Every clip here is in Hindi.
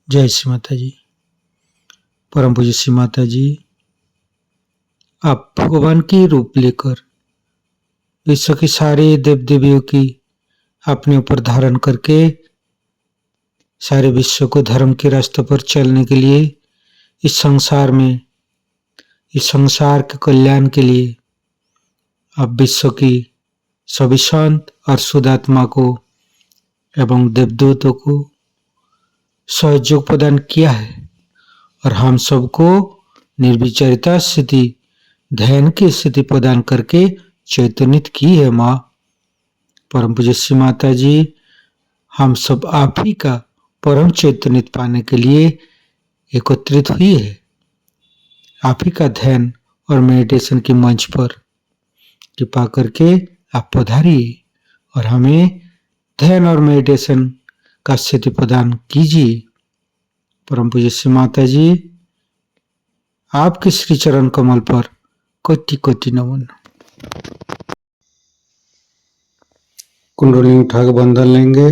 जय श्री माता जी। परम पूज्य श्री माता जी, आप भगवान की रूप लेकर विश्व के सारे देव देवियों की अपने ऊपर धारण करके सारे विश्व को धर्म के रास्ते पर चलने के लिए इस संसार के कल्याण के लिए आप विश्व की सभी संत और शुद्ध आत्मा को एवं देवदूतों को सहयोग प्रदान किया है और हम सबको निर्विचारिता स्थिति, ध्यान की स्थिति प्रदान करके चैतन्यित की है। माँ परम पूज्य श्री माता जी, हम सब आप ही का परम चैतन्यित पाने के लिए एकत्रित हुई है। आप ही का ध्यान और मेडिटेशन के मंच पर कृपा करके आप पधारिए और हमें ध्यान और मेडिटेशन का स्थिति प्रदान कीजिए। परम पूज्य श्री माता जी, आपके श्री चरण कमल पर कोटि कोटि नमन। कुंडली उठा के बंधन लेंगे।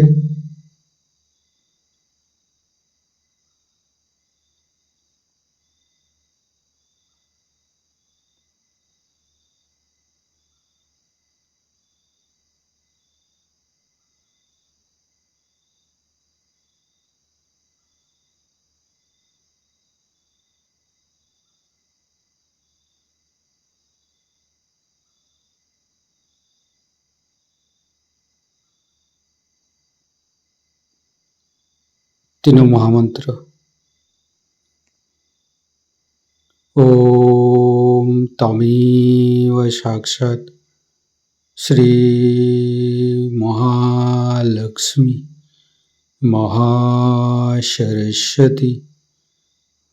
तीनों महामंत्र। ओम तमेव साक्षात् श्री महालक्ष्मी महासरस्वती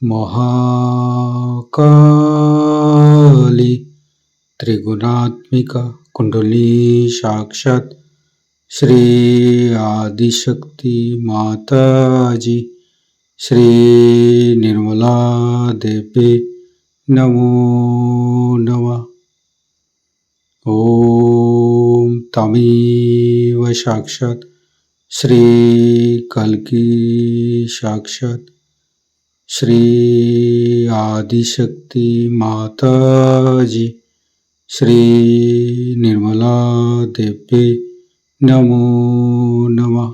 महाकाली त्रिगुणात्मिका कुंडली साक्षात् श्री आदिशक्ति माता जी श्री निर्मला देवी नमो नमः। ओम तमेव साक्षात् श्री कल्की साक्षात् श्री आदिशक्ति माता जी श्री निर्मला देवी नमो नमः।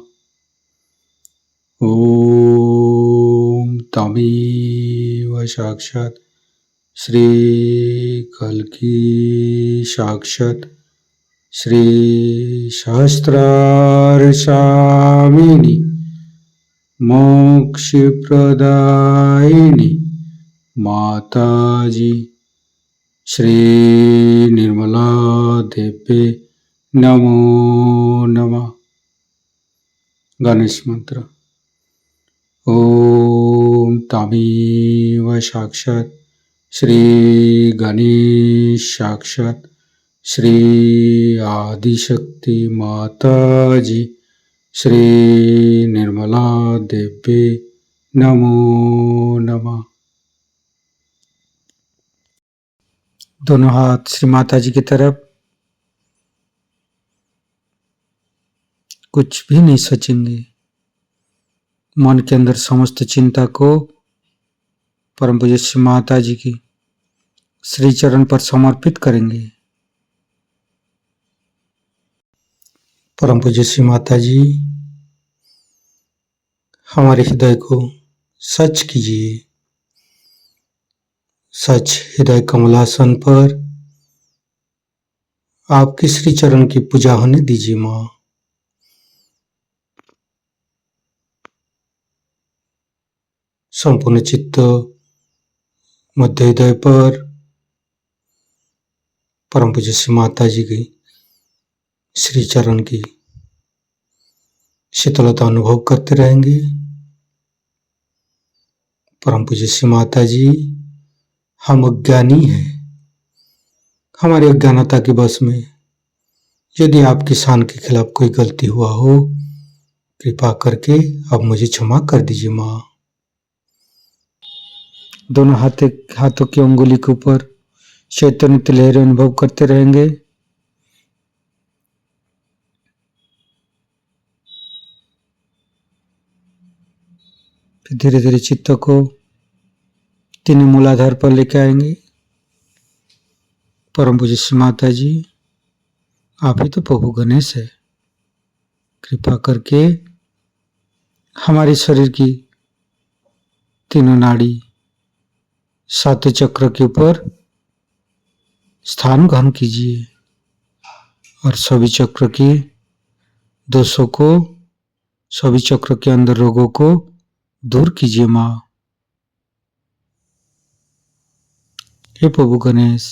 ओम तमेव साक्षात् श्री कल्की साक्षात् श्री सहस्रार स्वामिनी मोक्ष प्रदायिनी माता जी श्री निर्मला देवी नमो नमः। गणेश मंत्र। ओम तमेव साक्षात् श्री गणेश साक्षात् श्री आदिशक्ति माता जी श्री निर्मला देवी नमो नमः। दोनों हाथ श्री माता जी की तरफ। कुछ भी नहीं सोचेंगे, मन के अंदर समस्त चिंता को परम पूज्य श्री माता जी की श्री चरण पर समर्पित करेंगे। परम पूज्य श्री माता जी, हमारे हृदय को सच कीजिए। सच हृदय कमलासन पर आपके श्री चरण की पूजा होने दीजिए। माँ संपूर्ण चित्त मध्य हृदय पर परम पूज्य श्री माता जी की श्री चरण की शीतलता अनुभव करते रहेंगे। परम पूज्य श्री माता जी, हम अज्ञानी हैं। हमारी अज्ञानता के वश में यदि आपकी शान के खिलाफ कोई गलती हुआ हो, कृपा करके अब मुझे क्षमा कर दीजिए। माँ दोनों हाथों की उंगली के ऊपर चैतन्य लहरें अनुभव करते रहेंगे। फिर धीरे धीरे चित्त को तीन मूलाधार पर लेके आएंगे। परम पूज्य श्री माता जी, आप ही तो प्रभु गणेश है। कृपा करके हमारे शरीर की तीनों नाड़ी सातों चक्र के ऊपर स्थान ग्रहण कीजिए और सभी चक्र के दोषों को, सभी चक्र के अंदर रोगों को दूर कीजिए माँ। हे प्रभु गणेश,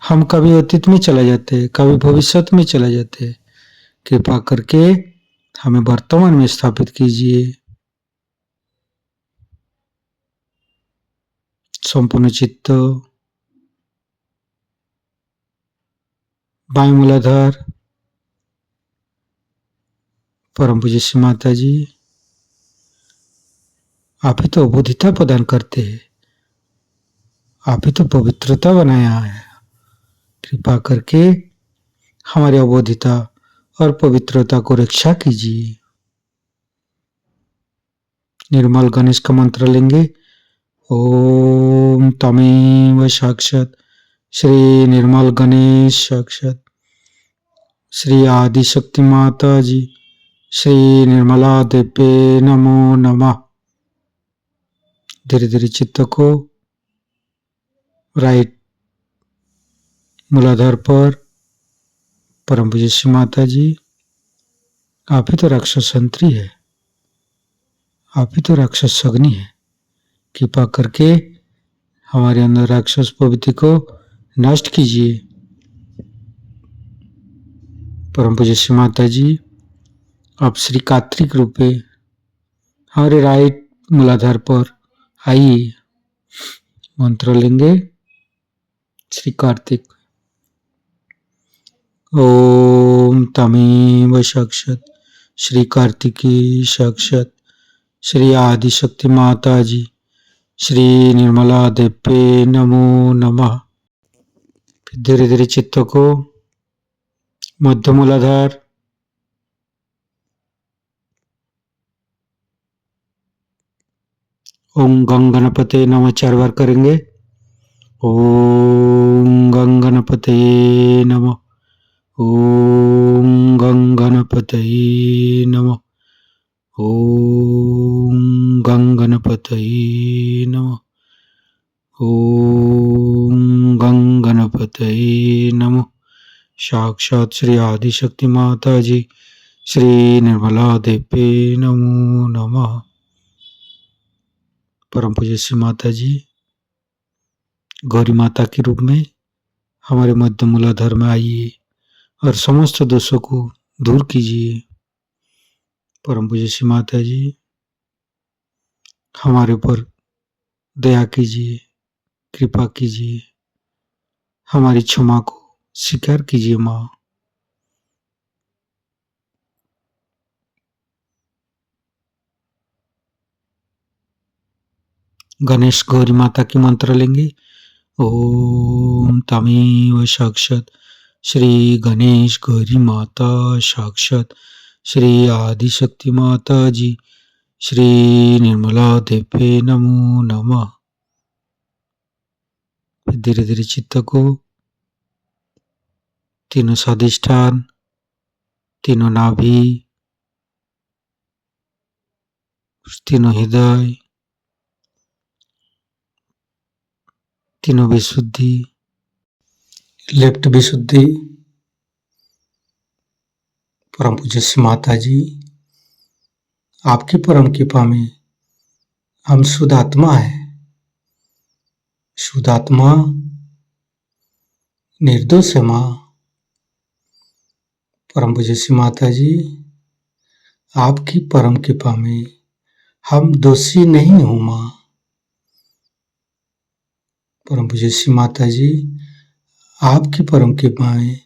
हम कभी अतीत में चले जाते हैं, कभी भविष्य में चले जाते हैं। कृपा करके हमें वर्तमान में स्थापित कीजिए। संपूर्ण चित्त बाएं मूलाधार। परम पूज्य श्री माता जी, आप ही तो अबोधिता प्रदान करते हैं, आप ही तो पवित्रता बनाया है। कृपा करके हमारी अबोधिता और पवित्रता को रक्षा कीजिए। निर्मल गणेश का मंत्र लेंगे। ओम तमेव साक्षात श्री निर्मल गणेश साक्षात श्री आदिशक्ति माता जी श्री निर्मला देवे नमो नमः। धीरे धीरे चित्त को राइट मूलाधार पर। परम पूज्य श्री माता जी, आप ही तो राक्षस संतरी है, आप ही तो राक्षस अग्नि है। कृपा करके हमारे अंदर राक्षस प्रवृत्ति को नष्ट कीजिए। परम पूज्य श्री माता जी, आप श्री कार्तिक रूप में हमारे राइट मूलाधार पर आइए। मंत्र लेंगे। श्री कार्तिक। ओम तमेव साक्षात श्री कार्तिकी साक्षात श्री आदिशक्ति माता जी श्री निर्मला देवे नमो नमः। फिर धीरे धीरे चित्त को मध्य मूलाधार। ओम गंग गणपते नमः 4 बार करेंगे। ओम गंग गणपते नमः। ओम गंग गणपते नमः। ओम गंग गणपते नमः। ओम गंग गणपते नमः। साक्षात श्री आदिशक्ति माता जी श्री निर्मला देवे नमो नमः। परम पूज्य श्री माता जी, गौरी माता के रूप में हमारे मध्य मूलाधार में आइए और समस्त दोषों को दूर कीजिए। परम पूज्य श्री माता जी, हमारे ऊपर दया कीजिए, कृपा कीजिए, हमारी क्षमा को स्वीकार कीजिए माँ। गणेश गौरी माता की मंत्र लेंगे। ओम तमेव साक्षात श्री गणेश गौरी माता साक्षात श्री आदिशक्ति माता जी श्री निर्मला देवे नमो नमः। धीरे धीरे चित्त को तीनों स्वादिष्ठान, तीनों नाभि, तीनों हृदय, तीनों विशुद्धि, लेफ्ट विशुद्धि। परम पूज्य श्री माता जी, आपकी परम कृपा में हम शुद्ध आत्मा है। शुद्ध आत्मा निर्दोष है माँ। परम पूज्य श्री माता जी, आपकी परम कृपा में हम दोषी नहीं हूँ माँ। परम पूज्य श्री माता जी, आपकी परम कृपा में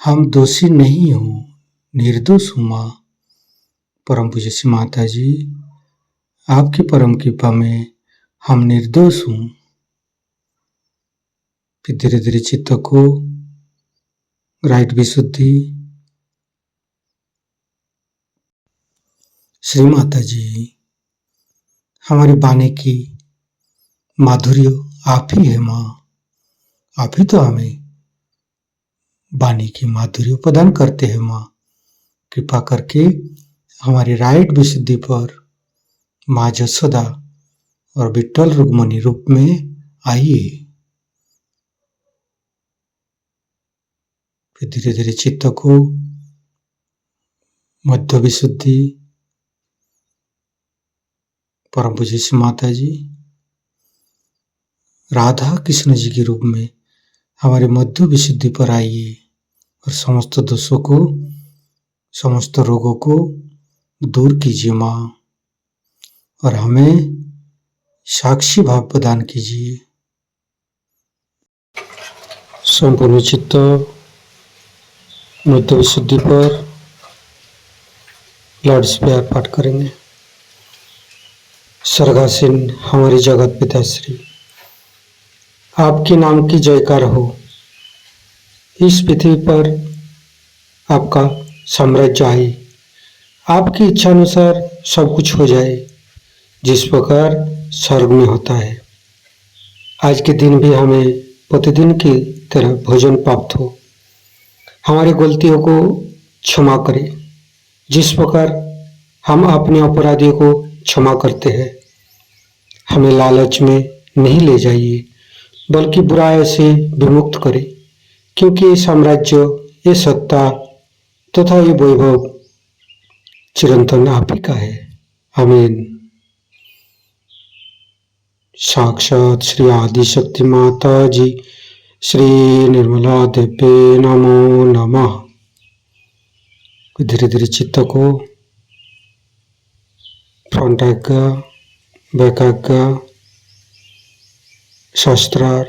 हम दोषी नहीं हूँ, निर्दोष हूँ माँ। परम पूज्य श्री माता जी, आपकी परम कृपा में हम निर्दोष हूँ। फिर धीरे धीरे चित्त को राइट विशुद्धि। श्री माता जी, हमारी वाणी की माधुर्य आप ही है माँ। आप ही तो हमें वाणी की माधुर्य प्रदान करते हैं माँ। कृपा करके हमारी राइट विशुद्धि पर माँ जसोदा और विट्ठल रुक्मणी रूप में आइए। फिर धीरे धीरे चित्त को मध्य विशुद्धि, परम पूज्य श्री माता जी राधा कृष्ण जी के रूप में हमारे मध्य विशुद्धि पर आइए और समस्त दोषों को, समस्त रोगों को दूर कीजिए माँ, और हमें साक्षी भाव प्रदान कीजिए। संपूर्ण चित्त मध्य विशुद्धि पर लॉर्ड से प्यार पाठ करेंगे। स्वर्गासीन हमारे जगत पिता श्री, आपके नाम की जयकार हो। इस पृथ्वी पर आपका साम्राज्य आए, आपकी इच्छा अनुसार सब कुछ हो जाए, जिस प्रकार स्वर्ग में होता है। आज के दिन भी हमें प्रतिदिन की तरह भोजन प्राप्त हो। हमारी गलतियों को क्षमा करें, जिस प्रकार हम अपने अपराधियों को क्षमा करते हैं। हमें लालच में नहीं ले जाइए, बल्कि बुराई से विमुक्त करें, क्योंकि ये साम्राज्य, ये सत्ता तथा ये वैभव चिरंतन आप ही का है। आमीन। साक्षात श्री आदि शक्ति माता जी श्री निर्मला देवी नमो नमः। धीरे धीरे चित्त को फ्रंट आज्ञा, बैक आज्ञा, शास्त्रार,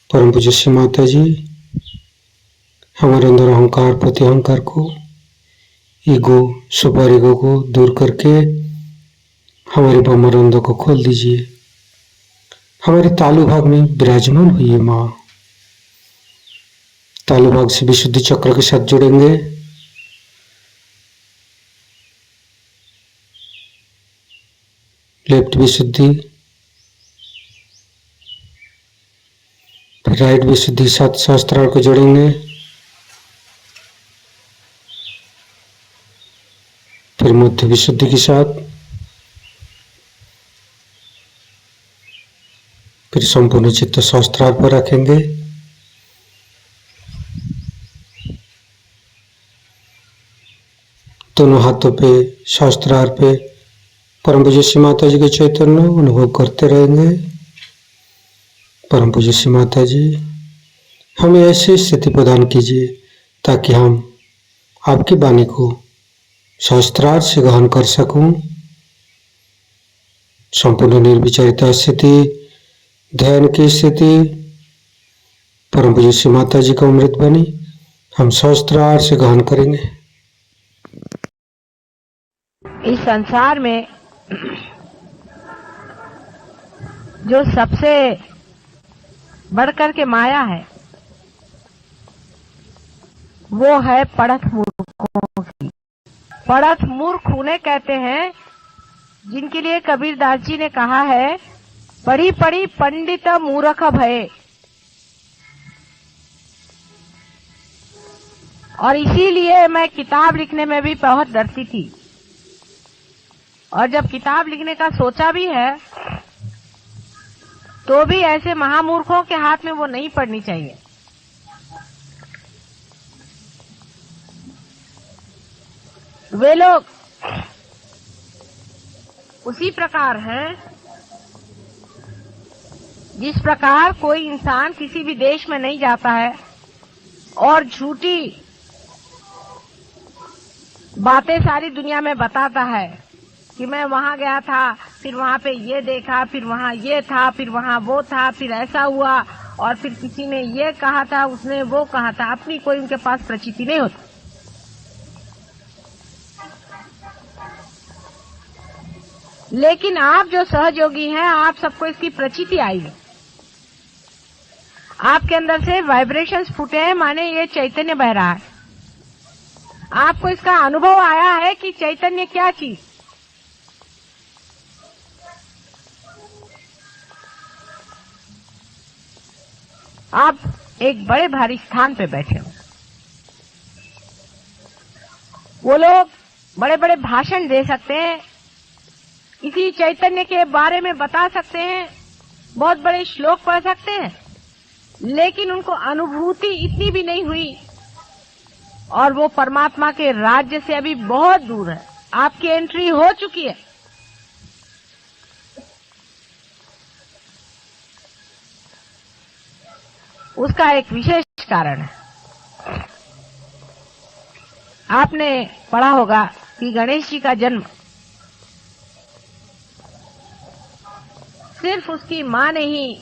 परम पूज्य श्री माता जी हमारे अंदर अहंकार, प्रति अहंकार को, ईगो, सुपर ईगो को दूर करके हमारे ब्रह्मानंद को खोल दीजिए। हमारे तालु भाग में विराजमान हुई माँ। तालु भाग से विशुद्धि चक्र के साथ जुड़ेंगे। लेफ्ट विशुद्धि, फिर राइट विशुद्धि साथ सहस्त्रार को जोड़ेंगे। फिर मध्य विशुद्धि के साथ, फिर संपूर्ण चित्त सहस्त्रार पर रखेंगे। दोनों हाथों पे, सहस्त्रार पे परम पूज्य श्री माता जी के चैतन्य अनुभव करते रहेंगे। परम पूज्य श्री माता जी हमें ऐसी स्थिति प्रदान कीजिए ताकि हम आपकी वाणी को सहस्त्रार से ग्रहण कर सकूं। संपूर्ण निर्विचारिता स्थिति, ध्यान की स्थिति, परम पूज्य श्री माता जी का अमृत वाणी हम सहस्त्रार से ग्रहण करेंगे। इस संसार में जो सबसे बढ़कर के माया है, वो है पढ़त मूर्खों की। पढ़त मूर्ख उन्हें कहते हैं जिनके लिए कबीरदास जी ने कहा है, पढ़ी पढ़ी पंडित मूर्ख भये। और इसीलिए मैं किताब लिखने में भी बहुत डरती थी, और जब किताब लिखने का सोचा भी है तो भी ऐसे महामूर्खों के हाथ में वो नहीं पड़नी चाहिए। वे लोग उसी प्रकार हैं जिस प्रकार कोई इंसान किसी भी देश में नहीं जाता है और झूठी बातें सारी दुनिया में बताता है कि मैं वहां गया था, फिर वहां पे ये देखा, फिर वहां ये था, फिर वहां वो था, फिर ऐसा हुआ, और फिर किसी ने ये कहा था, उसने वो कहा था। अपनी कोई उनके पास प्रचिति नहीं होती। लेकिन आप जो सहयोगी हैं, आप सबको इसकी प्रचिति आई है। आपके अंदर से वाइब्रेशंस फूटे हैं, माने ये चैतन्य बह रहा है। आपको इसका अनुभव आया है कि चैतन्य क्या चीज, आप एक बड़े भारी स्थान पे बैठे हो। वो लोग बड़े बड़े भाषण दे सकते हैं, इसी चैतन्य के बारे में बता सकते हैं, बहुत बड़े श्लोक पढ़ सकते हैं, लेकिन उनको अनुभूति इतनी भी नहीं हुई और वो परमात्मा के राज्य से अभी बहुत दूर है। आपकी एंट्री हो चुकी है। उसका एक विशेष कारण है। आपने पढ़ा होगा कि गणेश जी का जन्म सिर्फ उसकी मां ने ही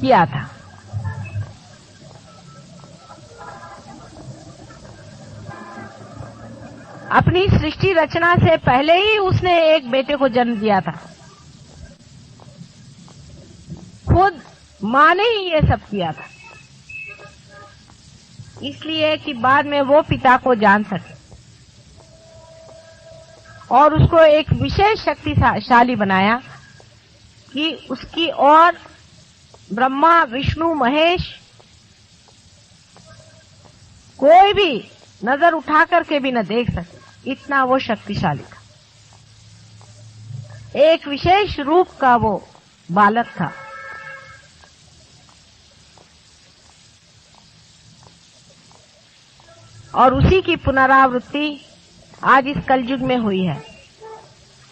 किया था। अपनी सृष्टि रचना से पहले ही उसने एक बेटे को जन्म दिया था। खुद मां ने ही ये सब किया था, इसलिए कि बाद में वो पिता को जान सके और उसको एक विशेष शक्तिशाली बनाया कि उसकी और ब्रह्मा विष्णु महेश कोई भी नजर उठा करके भी न देख सके, इतना वो शक्तिशाली था। एक विशेष रूप का वो बालक था। और उसी की पुनरावृत्ति आज इस कलयुग में हुई है।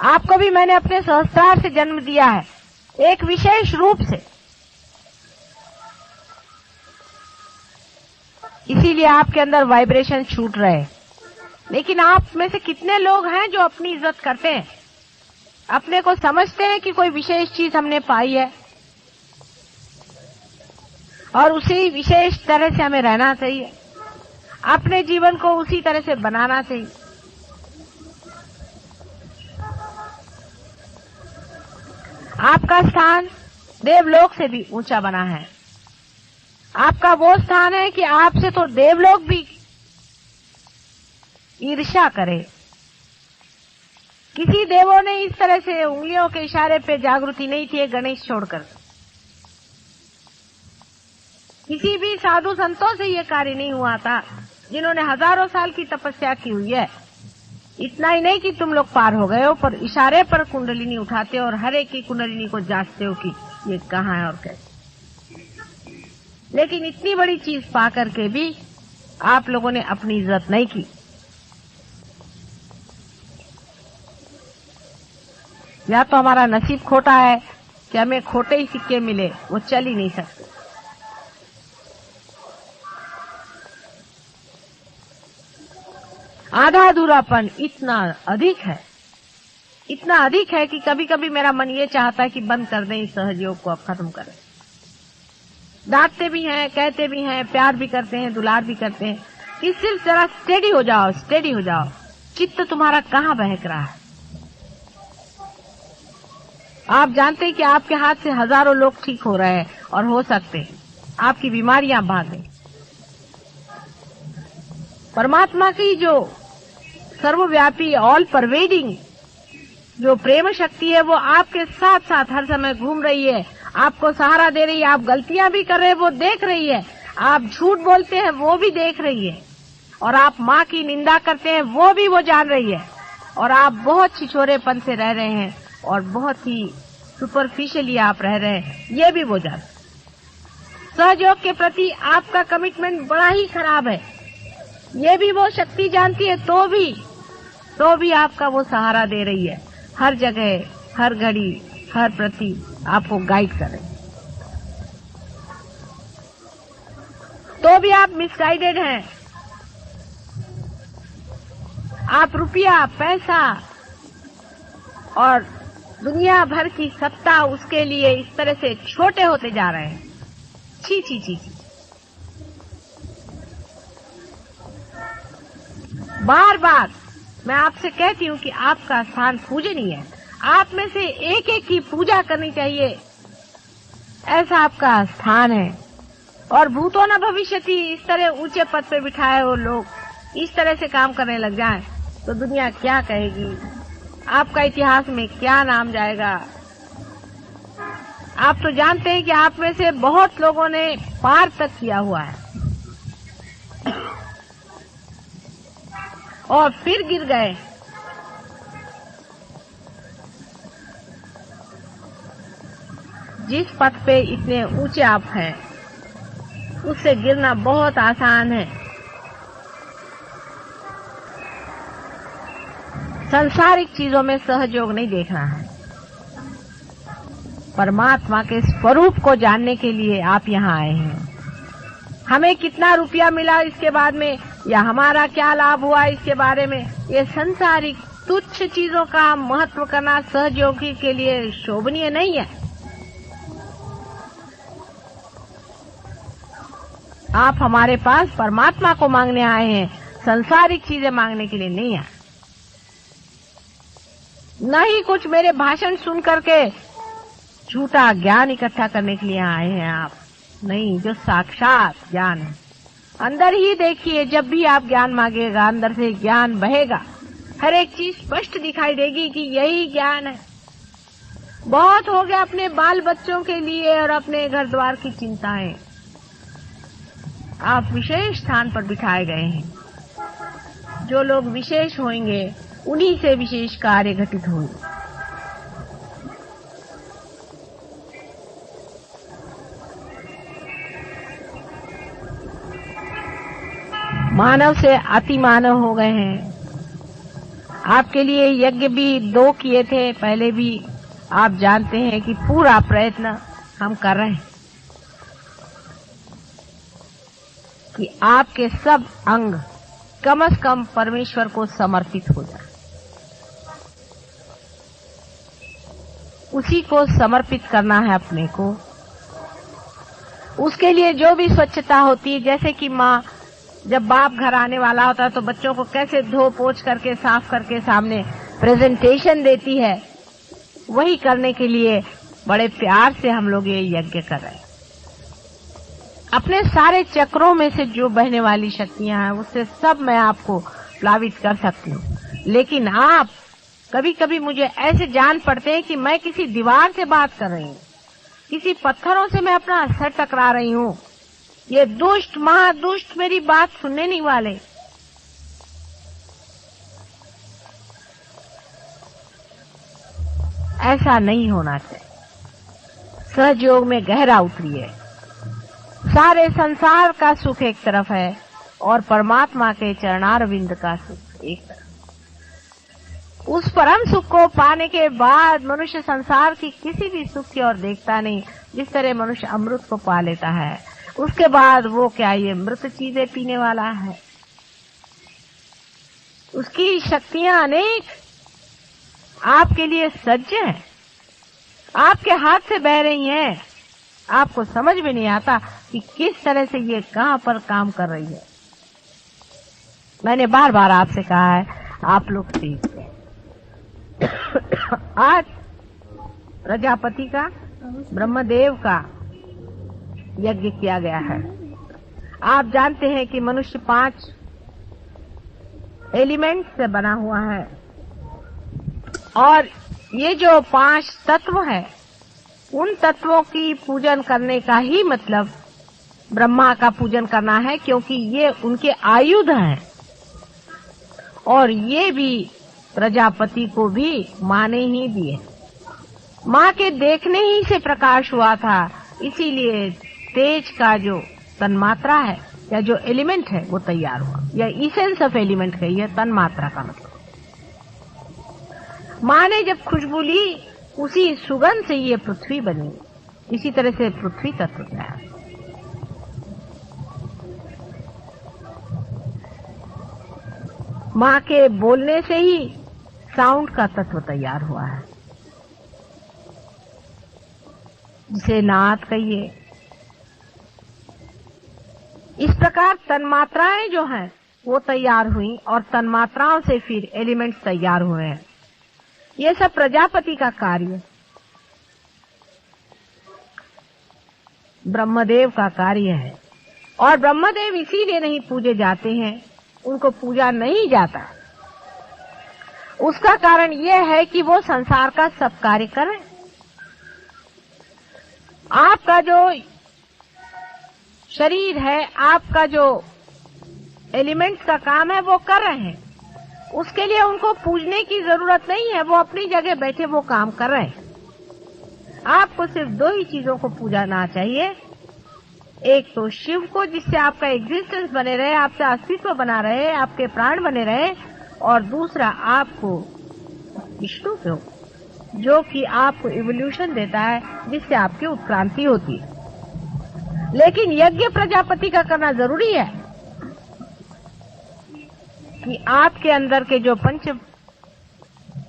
आपको भी मैंने अपने सहस्त्रार से जन्म दिया है, एक विशेष रूप से। इसीलिए आपके अंदर वाइब्रेशन छूट रहे हैं। लेकिन आप में से कितने लोग हैं जो अपनी इज्जत करते हैं, अपने को समझते हैं कि कोई विशेष चीज हमने पाई है और उसी विशेष तरह से हमें रहना चाहिए, अपने जीवन को उसी तरह से बनाना चाहिए। आपका स्थान देवलोक से भी ऊंचा बना है। आपका वो स्थान है कि आपसे तो देवलोक भी ईर्ष्या करे। किसी देवों ने इस तरह से उंगलियों के इशारे पे जागृति नहीं थी गणेश छोड़कर। किसी भी साधु संतों से ये कार्य नहीं हुआ था जिन्होंने हजारों साल की तपस्या की हुई है। इतना ही नहीं कि तुम लोग पार हो गए हो, पर इशारे पर कुंडलिनी उठाते हो और हर एक की कुंडलिनी को जांचते हो कि ये कहाँ है और कैसे। लेकिन इतनी बड़ी चीज पा करके भी आप लोगों ने अपनी इज्जत नहीं की। या तो हमारा नसीब खोटा है कि हमें खोटे ही सिक्के मिले, वो चल ही नहीं सकते। आधा अधूरापन इतना अधिक है, इतना अधिक है कि कभी कभी मेरा मन ये चाहता है कि बंद कर दें इस सहयोग को, अब खत्म करें। डांटते भी हैं, कहते भी हैं, प्यार भी करते हैं, दुलार भी करते हैं कि सिर्फ जरा स्टेडी हो जाओ, स्टेडी हो जाओ। चित्त तुम्हारा कहाँ बहक रहा है? आप जानते हैं कि आपके हाथ से हजारों लोग ठीक हो रहे हैं और हो सकते हैं, आपकी बीमारियां भाग गई। परमात्मा की जो सर्वव्यापी ऑल परवेडिंग जो प्रेम शक्ति है वो आपके साथ साथ हर समय घूम रही है, आपको सहारा दे रही है। आप गलतियां भी कर रहे हैं वो देख रही है, आप झूठ बोलते हैं वो भी देख रही है, और आप माँ की निंदा करते हैं वो भी वो जान रही है, और आप बहुत छिछोरेपन से रह रहे हैं और बहुत ही सुपरफिशियली आप रह रहे हैं, ये भी वो जान। सहयोग के प्रति आपका कमिटमेंट बड़ा ही खराब है, ये भी वो शक्ति जानती है, तो भी आपका वो सहारा दे रही है। हर जगह, हर घड़ी, हर प्रति आपको गाइड करे, तो भी आप मिसगाइडेड हैं। आप रुपया, पैसा और दुनिया भर की सत्ता, उसके लिए इस तरह से छोटे होते जा रहे हैं। छी छी छी छी। बार बार मैं आपसे कहती हूँ कि आपका स्थान पूजनीय है, आप में से एक एक की पूजा करनी चाहिए, ऐसा आपका स्थान है। और भूतो न भविष्यति, इस तरह ऊंचे पद पे बिठाए हो लोग इस तरह से काम करने लग जाएं तो दुनिया क्या कहेगी, आपका इतिहास में क्या नाम जाएगा। आप तो जानते हैं कि आप में से बहुत लोगों ने पार तक किया हुआ है और फिर गिर गए। जिस पथ पे इतने ऊंचे आप हैं, उससे गिरना बहुत आसान है। सांसारिक चीजों में सहयोग नहीं देखना है। परमात्मा के स्वरूप को जानने के लिए आप यहाँ आए हैं। हमें कितना रुपया मिला इसके बाद में, या हमारा क्या लाभ हुआ इसके बारे में, ये सांसारिक तुच्छ चीजों का महत्व करना सहयोगी के लिए शोभनीय नहीं है। आप हमारे पास परमात्मा को मांगने आए हैं, सांसारिक चीजें मांगने के लिए नहीं आए। न ही कुछ मेरे भाषण सुन करके झूठा ज्ञान इकट्ठा करने के लिए आए हैं आप। नहीं, जो साक्षात ज्ञान है। अंदर ही देखिए, जब भी आप ज्ञान मांगेगा अंदर से ज्ञान बहेगा। हर एक चीज स्पष्ट दिखाई देगी कि यही ज्ञान है। बहुत हो गया अपने बाल बच्चों के लिए और अपने घर द्वार की चिंताएं। आप विशेष स्थान पर बिठाए गए हैं। जो लोग विशेष होंगे उन्हीं से विशेष कार्य घटित होंगे। मानव से अति मानव हो गए हैं। आपके लिए यज्ञ भी 2 किए थे पहले भी। आप जानते हैं कि पूरा प्रयत्न हम कर रहे हैं कि आपके सब अंग कम से कम परमेश्वर को समर्पित हो जाए। उसी को समर्पित करना है अपने को। उसके लिए जो भी स्वच्छता होती है, जैसे कि माँ जब बाप घर आने वाला होता है तो बच्चों को कैसे धो पोंछ करके साफ करके सामने प्रेजेंटेशन देती है, वही करने के लिए बड़े प्यार से हम लोग ये यज्ञ कर रहे हैं। अपने सारे चक्रों में से जो बहने वाली शक्तियां हैं उससे सब मैं आपको प्लावित कर सकती हूँ। लेकिन आप कभी कभी मुझे ऐसे जान पड़ते हैं कि मैं किसी दीवार से बात कर रही हूँ, किसी पत्थरों से मैं अपना सर टकरा रही हूँ। ये दुष्ट महादुष्ट मेरी बात सुनने नहीं वाले। ऐसा नहीं होना चाहिए। सहयोग में गहरा उतरिए। सारे संसार का सुख एक तरफ है और परमात्मा के चरणारविंद का सुख एक तरफ। उस परम सुख को पाने के बाद मनुष्य संसार की किसी भी सुख की ओर देखता नहीं। जिस तरह मनुष्य अमृत को पा लेता है, उसके बाद वो क्या ये मृत चीजें पीने वाला है। उसकी शक्तियां अनेक आपके लिए सज्ज हैं, आपके हाथ से बह रही हैं। आपको समझ में नहीं आता कि किस तरह से ये कहां पर काम कर रही है। मैंने बार बार आपसे कहा है, आप लोग सीखते हैं। आज प्रजापति का, ब्रह्मदेव का यज्ञ किया गया है। आप जानते हैं कि मनुष्य 5 एलिमेंट से बना हुआ है और ये जो 5 तत्व है, उन तत्वों की पूजन करने का ही मतलब ब्रह्मा का पूजन करना है, क्योंकि ये उनके आयुध हैं और ये भी प्रजापति को भी माँ ने ही दिए। माँ के देखने ही से प्रकाश हुआ था, इसीलिए तेज का जो तन्मात्रा है या जो एलिमेंट है वो तैयार हुआ। या इसेंस ऑफ एलिमेंट है, यह तन्मात्रा का मतलब। माँ ने जब खुशबू ली, उसी सुगंध से ये पृथ्वी बनी। इसी तरह से पृथ्वी तत्व तैयार। माँ के बोलने से ही साउंड का तत्व तैयार हुआ है, जिसे नाद कहिए। इस प्रकार तन्मात्राएं जो हैं वो तैयार हुई और तन्मात्राओं से फिर एलिमेंट्स तैयार हुए हैं। ये सब प्रजापति का कार्य, ब्रह्मदेव का कार्य है। और ब्रह्मदेव इसीलिए नहीं पूजे जाते हैं, उनको पूजा नहीं जाता। उसका कारण यह है कि वो संसार का सब कार्य करें। आपका जो शरीर है, आपका जो एलिमेंट्स का काम है वो कर रहे हैं, उसके लिए उनको पूजने की जरूरत नहीं है, वो अपनी जगह बैठे वो काम कर रहे हैं। आपको सिर्फ दो ही चीजों को पूजना चाहिए, एक तो शिव को जिससे आपका एग्जिस्टेंस बने रहे, आपसे अस्तित्व बना रहे, आपके प्राण बने रहे, और दूसरा आपको विष्णु को जो कि आपको इवोल्यूशन देता है, जिससे आपकी उत्क्रांति होती है। लेकिन यज्ञ प्रजापति का करना जरूरी है कि आपके अंदर के जो पंच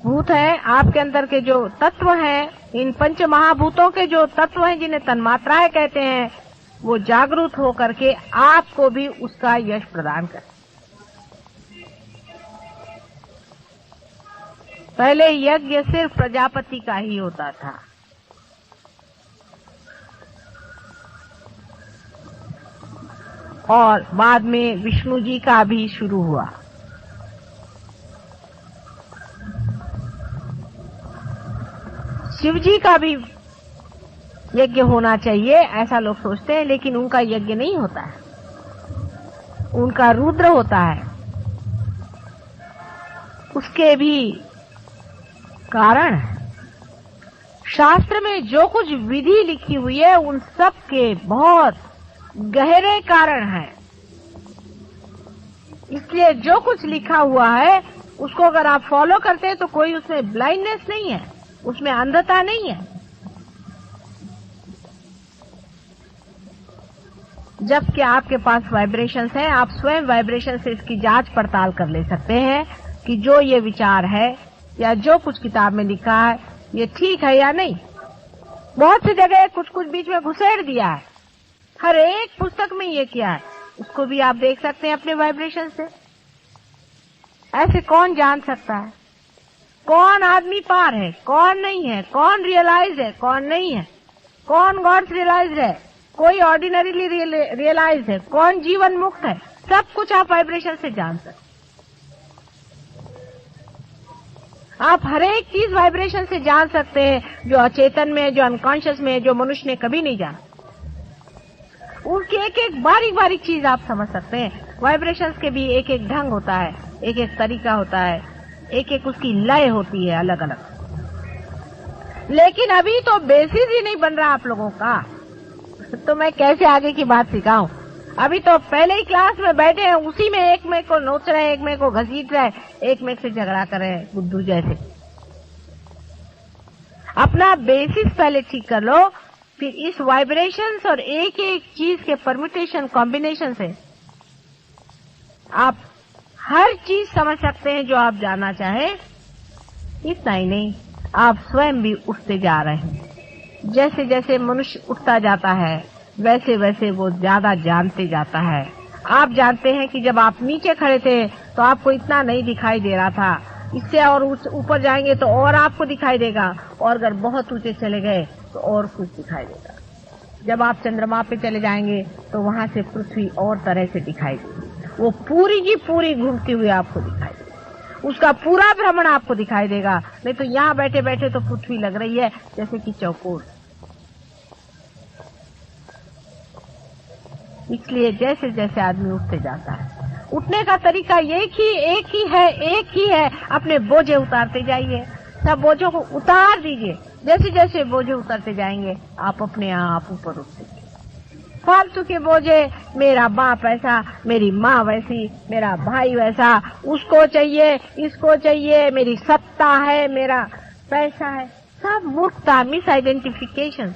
भूत हैं, आपके अंदर के जो तत्व हैं, इन पंच महाभूतों के जो तत्व हैं जिन्हें तन्मात्राएं कहते हैं, वो जागरूक होकर के आपको भी उसका यश प्रदान करें। पहले यज्ञ सिर्फ प्रजापति का ही होता था, और बाद में विष्णु जी का भी शुरू हुआ। शिव जी का भी यज्ञ होना चाहिए ऐसा लोग सोचते हैं, लेकिन उनका यज्ञ नहीं होता है, उनका रुद्र होता है। उसके भी कारण है। शास्त्र में जो कुछ विधि लिखी हुई है उन सब के बहुत गहरे कारण हैं। इसलिए जो कुछ लिखा हुआ है उसको अगर आप फॉलो करते हैं तो कोई उसमें ब्लाइंडनेस नहीं है, उसमें अंधता नहीं है। जबकि आपके पास वाइब्रेशंस हैं, आप स्वयं वाइब्रेशन से इसकी जांच पड़ताल कर ले सकते हैं कि जो ये विचार है या जो कुछ किताब में लिखा है ये ठीक है या नहीं। बहुत सी जगह कुछ कुछ बीच में घुसेड़ दिया है, हर एक पुस्तक में ये किया है, उसको भी आप देख सकते हैं अपने वाइब्रेशन से। ऐसे कौन जान सकता है कौन आदमी पार है, कौन नहीं है, कौन रियलाइज है, कौन नहीं है, कौन गॉड्स रियलाइज है, कोई ऑर्डिनरीली रियलाइज है, कौन जीवन मुक्त है, सब कुछ आप वाइब्रेशन से जान सकते। आप हर एक चीज वाइब्रेशन से जान सकते हैं, जो अचेतन में है, जो अनकॉन्शियस में है, जो मनुष्य ने कभी नहीं जाना। उसकी एक एक बारीक बारीक चीज आप समझ सकते हैं। वाइब्रेशंस के भी एक एक ढंग होता है, एक एक तरीका होता है, एक एक उसकी लय होती है अलग अलग। लेकिन अभी तो बेसिस ही नहीं बन रहा आप लोगों का, तो मैं कैसे आगे की बात सिखाऊं। अभी तो पहले ही क्लास में बैठे हैं, उसी में एक में को नोच रहे हैं, एक में को घसीट रहे हैं, एक में से झगड़ा कर रहे हैं बुद्धू जैसे। अपना बेसिस पहले ठीक कर लो, फिर इस वाइब्रेशंस और एक एक चीज के परम्यूटेशन कॉम्बिनेशन से आप हर चीज समझ सकते हैं जो आप जानना चाहें। इतना ही नहीं, आप स्वयं भी उठते जा रहे हैं। जैसे जैसे मनुष्य उठता जाता है वैसे वैसे वो ज्यादा जानते जाता है। आप जानते हैं कि जब आप नीचे खड़े थे तो आपको इतना नहीं दिखाई दे रहा था, इससे और ऊपर जाएंगे तो और आपको दिखाई देगा, और अगर बहुत ऊंचे चले गए तो और कुछ दिखाई देगा। जब आप चंद्रमा पे चले जाएंगे तो वहां से पृथ्वी और तरह से दिखाई देगी, वो पूरी की पूरी घूमती हुई आपको दिखाई देगी, उसका पूरा भ्रमण आपको दिखाई देगा। नहीं तो यहाँ बैठे बैठे तो पृथ्वी लग रही है जैसे कि चौकोर। इसलिए जैसे जैसे आदमी उठते जाता है, उठने का तरीका एक ही है। अपने बोझे उतारते जाइए, सब बोझों को उतार दीजिए। जैसे जैसे बोझे उतरते जाएंगे आप अपने आप ऊपर उठते जाएंगे। फालतू के बोझे, मेरा बाप ऐसा, मेरी माँ वैसी, मेरा भाई वैसा, उसको चाहिए, इसको चाहिए, मेरी सत्ता है, मेरा पैसा है, सब मूर्खता, मिस आइडेंटिफिकेशन।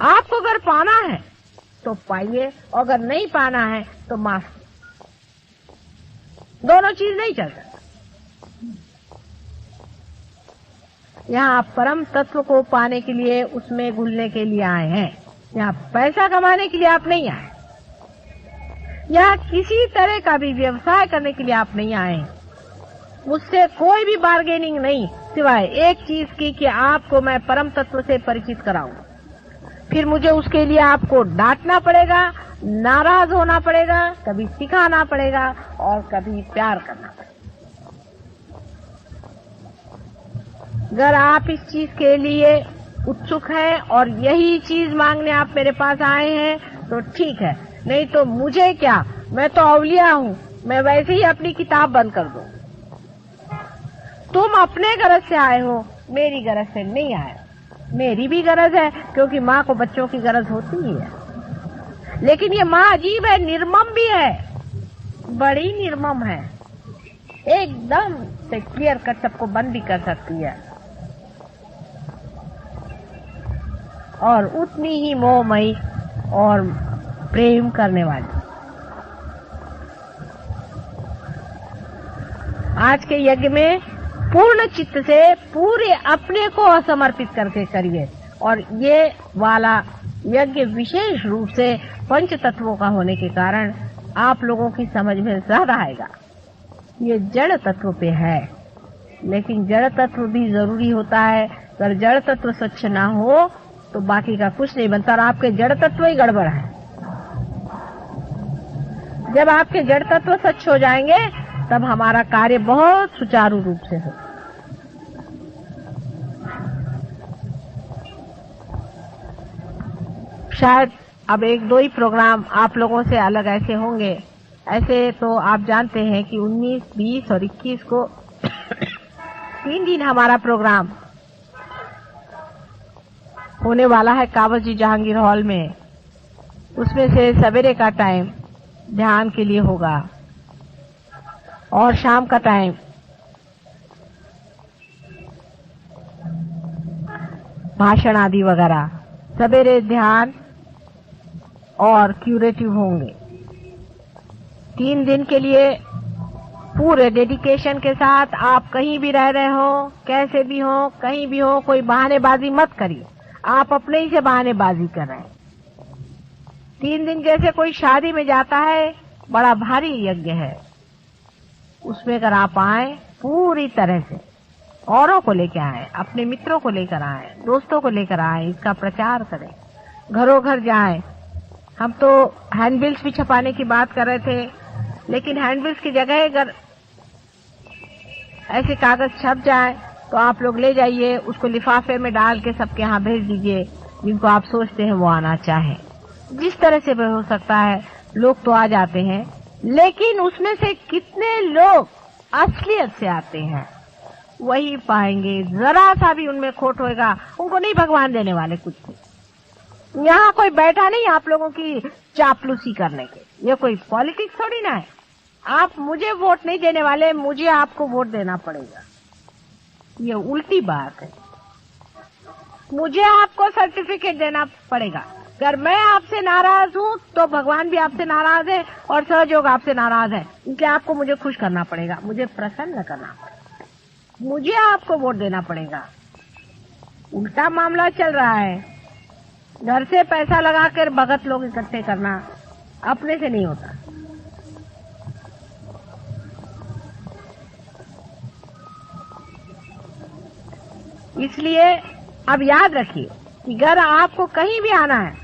आपको अगर पाना है तो पाइए, और अगर नहीं पाना है तो माफ। दोनों चीज नहीं चल सकता। यहाँ आप परम तत्व को पाने के लिए, उसमें घुलने के लिए आए हैं। यहाँ पैसा कमाने के लिए आप नहीं आए, यहाँ किसी तरह का भी व्यवसाय करने के लिए आप नहीं आए। मुझसे कोई भी बार्गेनिंग नहीं, सिवाय एक चीज की कि आपको मैं परम तत्व से परिचित कराऊं। फिर मुझे उसके लिए आपको डांटना पड़ेगा, नाराज होना पड़ेगा, कभी सिखाना पड़ेगा और कभी प्यार करना पड़ेगा। अगर आप इस चीज के लिए उत्सुक हैं और यही चीज मांगने आप मेरे पास आए हैं तो ठीक है, नहीं तो मुझे क्या, मैं तो अवलिया हूँ, मैं वैसे ही अपनी किताब बंद कर दूं। तुम अपने गरज से आए हो, मेरी गरज से नहीं आए। मेरी भी गरज है क्योंकि माँ को बच्चों की गरज होती ही है, लेकिन ये माँ अजीब है, निर्मम भी है, बड़ी निर्मम है, एकदम से क्लियर कट सबको बंद भी कर सकती है और उतनी ही मोहमयी और प्रेम करने वाली। आज के यज्ञ में पूर्ण चित्त से पूरे अपने को समर्पित करके करिए और ये वाला यज्ञ विशेष रूप से पंच तत्वों का होने के कारण आप लोगों की समझ में ज्यादा आएगा। ये जड़ तत्व पे है, लेकिन जड़ तत्व भी जरूरी होता है। अगर जड़ तत्व स्वच्छ ना हो तो बाकी का कुछ नहीं बनता और आपके जड़ तत्व ही गड़बड़ है। जब आपके जड़ तत्व स्वच्छ हो जाएंगे तब हमारा कार्य बहुत सुचारू रूप से हो। शायद अब एक दो ही प्रोग्राम आप लोगों से अलग ऐसे होंगे। ऐसे तो आप जानते हैं कि 19, 20 और 21 को 3 दिन हमारा प्रोग्राम होने वाला है कावल जी जहांगीर हॉल में। उसमें से सवेरे का टाइम ध्यान के लिए होगा और शाम का टाइम भाषण आदि वगैरह, सवेरे ध्यान और क्यूरेटिव होंगे। 3 दिन के लिए पूरे डेडिकेशन के साथ आप कहीं भी रह रहे हो, कैसे भी हो, कहीं भी हो, कोई बहानेबाजी मत करिए। आप अपने ही से बहानेबाजी कर रहे हैं। 3 दिन जैसे कोई शादी में जाता है, बड़ा भारी यज्ञ है, उसमें अगर आप आए पूरी तरह से, औरों को लेकर आए, अपने मित्रों को लेकर आए, दोस्तों को लेकर आए, इसका प्रचार करें, घरों घर जाएं। हम तो हैंडबिल्स भी छपाने की बात कर रहे थे, लेकिन हैंडबिल्स की जगह अगर ऐसे कागज छप जाए तो आप लोग ले जाइए, उसको लिफाफे में डाल के सबके यहाँ भेज दीजिए जिनको आप सोचते हैं वो आना चाहें। जिस तरह से भी हो सकता है, लोग तो आ जाते हैं, लेकिन उसमें से कितने लोग असलियत से आते हैं वही पाएंगे। जरा सा भी उनमें खोट होएगा, उनको नहीं भगवान देने वाले कुछ भी। यहाँ कोई बैठा नहीं आप लोगों की चापलूसी करने के, ये कोई पॉलिटिक्स थोड़ी ना है। आप मुझे वोट नहीं देने वाले, मुझे आपको वोट देना पड़ेगा, ये उल्टी बात है। मुझे आपको सर्टिफिकेट देना पड़ेगा। अगर मैं आपसे नाराज हूँ तो भगवान भी आपसे नाराज है और सहयोग आपसे नाराज है, इसलिए आपको मुझे खुश करना पड़ेगा, मुझे प्रसन्न करना पड़ेगा, मुझे आपको वोट देना पड़ेगा। उल्टा मामला चल रहा है। घर से पैसा लगाकर भगत लोग इकट्ठे करना अपने से नहीं होता। इसलिए अब याद रखिए कि अगर आपको कहीं भी आना है,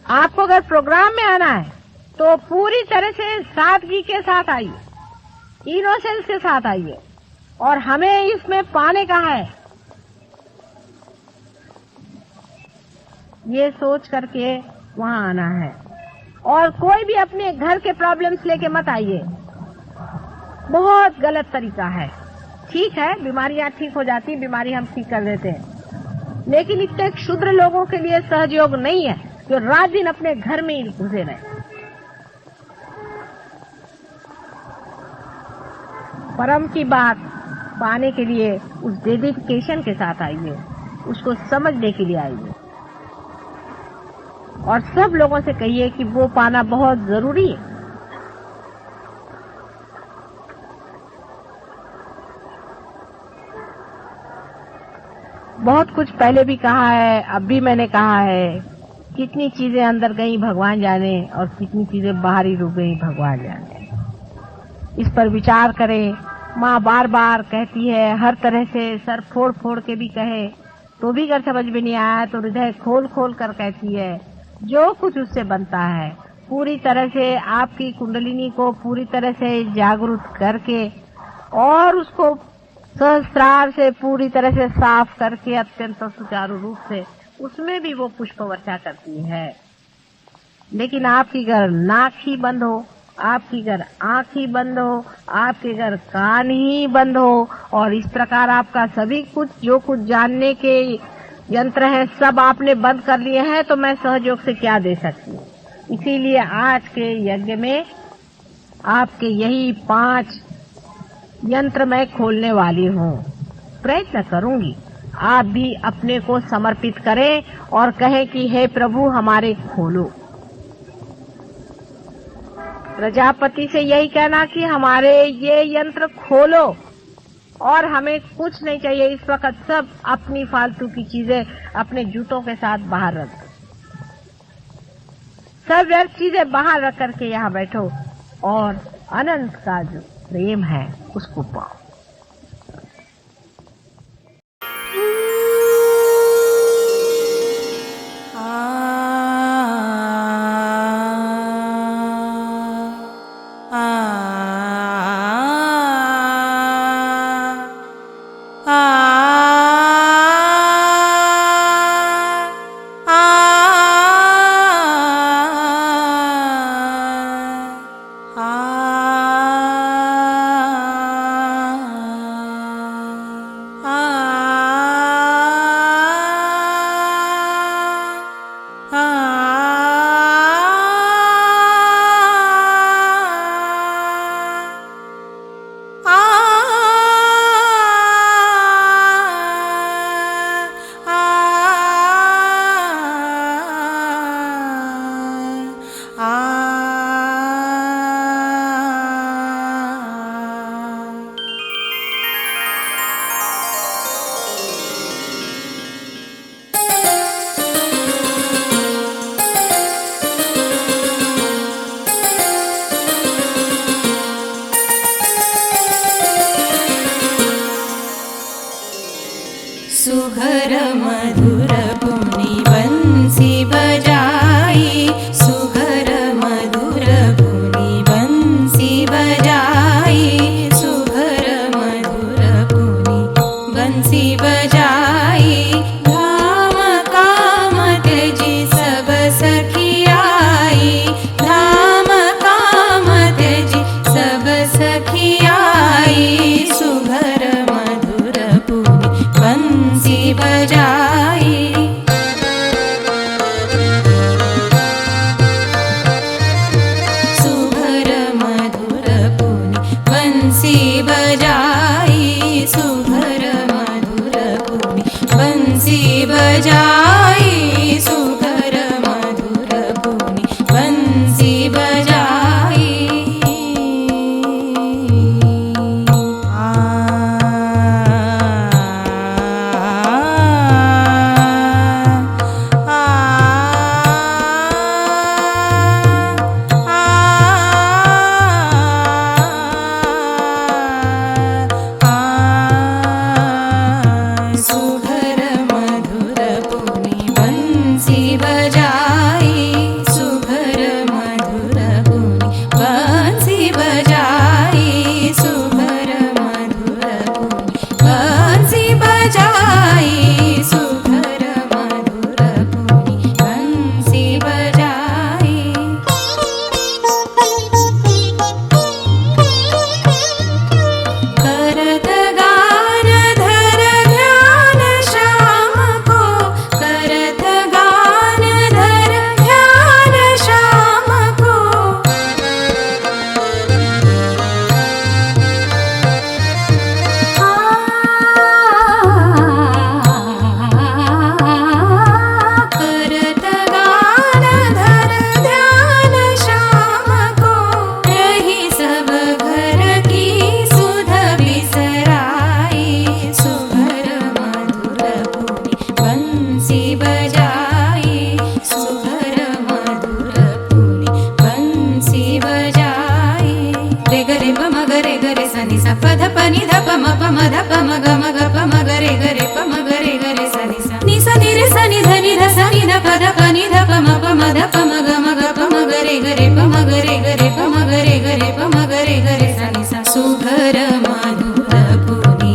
आपको अगर प्रोग्राम में आना है तो पूरी तरह से सादगी के साथ आइए, इनोसेंस के साथ आइए और हमें इसमें पाने का है, ये सोच करके वहां आना है। और कोई भी अपने घर के प्रॉब्लम्स लेके मत आइए, बहुत गलत तरीका है। ठीक है, बीमारियां ठीक हो जाती, बीमारी हम ठीक कर देते हैं, लेकिन इतने क्षुद्र लोगों के लिए सहयोग नहीं है जो रात दिन अपने घर में ही घुसे रहे। परम की बात पाने के लिए उस डेडिकेशन के साथ आइए, उसको समझने के लिए आइए और सब लोगों से कहिए कि वो पाना बहुत जरूरी है। बहुत कुछ पहले भी कहा है, अब भी मैंने कहा है, कितनी चीजें अंदर गई भगवान जाने और कितनी चीजें बाहरी रुक गई भगवान जाने। इस पर विचार करें। माँ बार बार कहती है, हर तरह से सर फोड़ फोड़ के भी कहे तो भी अगर समझ में नहीं आया तो हृदय खोल खोल कर कहती है, जो कुछ उससे बनता है पूरी तरह से आपकी कुंडलिनी को पूरी तरह से जागरूक करके और उसको सहस्रार से पूरी तरह से साफ करके अत्यंत सुचारू रूप से उसमें भी वो पुष्प वर्षा करती है। लेकिन आपकी अगर नाक ही बंद हो, आपकी अगर आंख ही बंद हो, आपके अगर कान ही बंद हो और इस प्रकार आपका सभी कुछ जो कुछ जानने के यंत्र हैं सब आपने बंद कर लिए हैं, तो मैं सहयोग से क्या दे सकती हूँ। इसीलिए आज के यज्ञ में आपके यही 5 यंत्र मैं खोलने वाली हूँ। प्रयत्न करूंगी आप भी अपने को समर्पित करें और कहें कि हे प्रभु हमारे खोलो। प्रजापति से यही कहना कि हमारे ये यंत्र खोलो और हमें कुछ नहीं चाहिए। इस वक्त सब अपनी फालतू की चीजें अपने जूतों के साथ बाहर रख दो, सब व्यर्थ चीजें बाहर रख करके यहाँ बैठो और अनंत का जो प्रेम है उसको पाओ। सुघर मधुर पुनि बंसी बजाई, सुघर मधुर पुनि बंसी बजाई, सुघर मधुर पुनि बंसी बजाई। धाम काम त्यजी सब सखी आई, धाम काम त्यजी सब सखी आई, सुघर मधुर पुनि बंसी बजाई। सुघर मधुर पुनि बंसी बजाई, सुघर मधुर पुनि बंसी बजाई, सुघर मधुर पुनि बंसी बजाई। सुघर मधुर पुनि बंसी बजाई, सुघर मधुर पुनि बंसी बजाई, सुघर मधुर पुनि बंसी बजाई, सुघर मधुर पुनि बंसी बजाई। करत गान धर ध्यान श्याम को, करत गान धर ध्यान श्याम को। करत गान धर ध्यान श्याम को, रही सब घर की सुध बिसराई, सुघर मधुर पुनि बंसी बजाई, सुघर मधुर पुनि बंसी बजाई। रे गरे प म गरे गरे सा नि सा प ध प नि ध प म प म ध प म ग म ग प म गरे गरे प म गरे गरे सा नि सा नि रे सा नि ध नि ध सा नि ध प ध प नि ध प म प म ध प म ग म ग प म गरे गरे प म गरे गरे प म गरे गरे प म गरे गरे सा नि सा। सुघर मधुर पुनि